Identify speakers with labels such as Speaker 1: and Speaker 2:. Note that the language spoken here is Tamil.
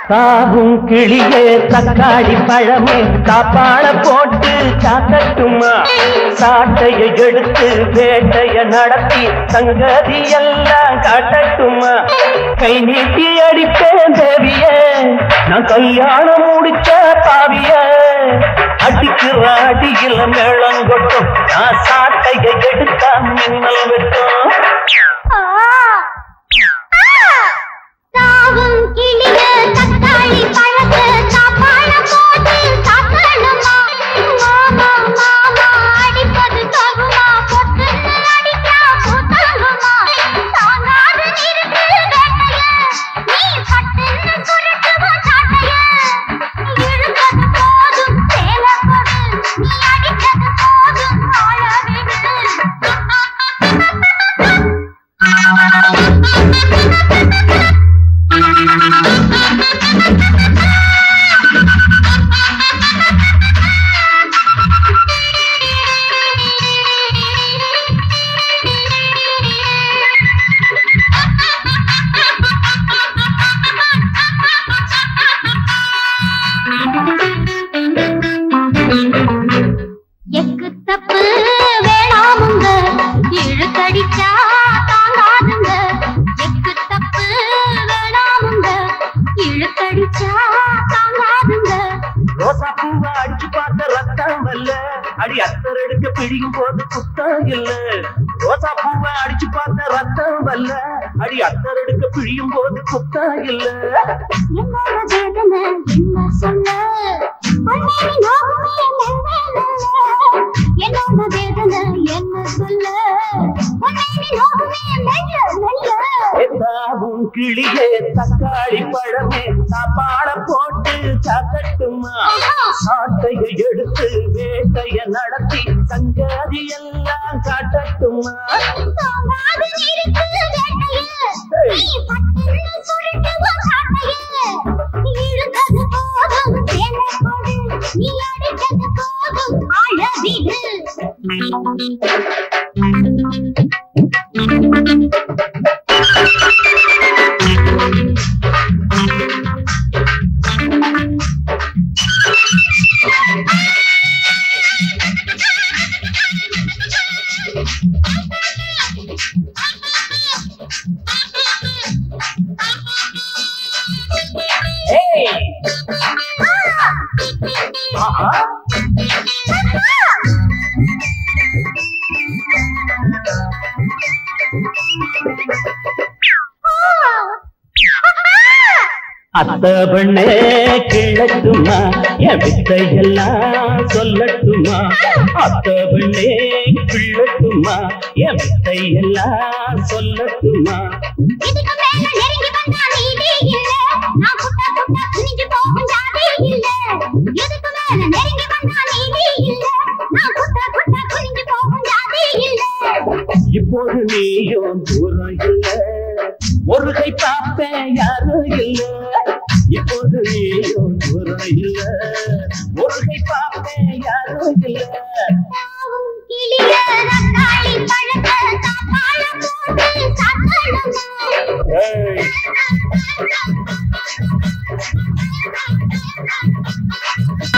Speaker 1: தாவும் கிளியே தக்காளி பழமே தாப்பாள போட்டு காக்கட்டுமா சாட்டையை எடுத்து வேட்டைய நடத்தி சங்கதி எல்லாம் காட்டட்டுமா கை நீட்டி அடிப்பேன் தேவியே நான் கல்யாணம் முடிச்ச பாவிய அடிக்கிற அடியில மேளங்கொட்டும் நான் சாட்டையை எடுத்தா மின்னல் வெட்டும்
Speaker 2: தாவும் கிளிய தக்காளி பழத்தை சாப்பாட போட்டு சாப்பிடணுமா மாமா மாமா அடிப்பது தகுமா பொட்டு அடிக்கா போத்தாகுமா தாங்காது நிறுத்து வேட்டைய நீ பட்டுன்னு சுருட்டுவோ சாட்டைய இழுத்தது போதும் சேலை கொடு நீ அடித்தது போதும் ஆழவிடு எக்கு தப்பு வேணாமுங்க இழுக்கடிச்சா தாங்காதுங்க எக்கு தப்பு வேணாமுங்க இழுக்கடிச்சா தாங்காதுங்க
Speaker 1: ரோசா பூவா அடிச்சு பார்த்த ரத்தம் வல்ல அடி அத்தர் எடுக்க பிடிக்கும் போது குத்தம் இல்ல ரோசா பூவா அடிச்சு பார்த்த ரத்தம் வல்ல அடி அத்தர் எடுக்க பிழியும் போது குத்தம் இல்ல
Speaker 2: என்னோட வேதனை என்ன சொல்ல பொன்னேனி நோகுமே என்னோட வேதனை என்ன சொல்ல பொன்னேனி நோகுமே
Speaker 1: தாவும் கிளியே தக்காளி பழமே சாப்பாட போட்டு சாக்கட்டுமா சாட்டையை எடுத்து வேட்டைய நடத்தி சங்கதி எல்லாம் காட்டட்டுமா
Speaker 2: இழுத்தது போதும் சேலை கொடு நீ அடித்தது போதும் ஆழவிடு
Speaker 1: அத்த பண்ணே கிழட்டுமா என் வித்தையெல்லாம் சொல்லட்டுமா அத்த பண்ணே கிழட்டுமா என் வித்தையெல்லாம் சொல்லட்டுமா
Speaker 2: இதுக்கு மேல நெருங்கி வந்தா நீதி இல்ல நான் குட்டா குட்டா குனிஞ்சு போகும் ஜாதி இல்ல இதுக்கு மேல நெருங்கி வந்தா நீதி இல்ல நான் குட்டா குட்டா குனிஞ்சு போகும் ஜாதி இல்ல
Speaker 1: இப்போது நீயும் தூரம் இல்ல ஒரு கை பார்ப்பேன் யாரும் இல்ல இப்போது நீயும் தூரம் இல்ல ஒரு கை பார்ப்பேன் யாரும் இல்ல
Speaker 2: தாவும் கிளிய தக்காளி பழத்தை சாப்பாட போட்டு சாப்பிடணுமா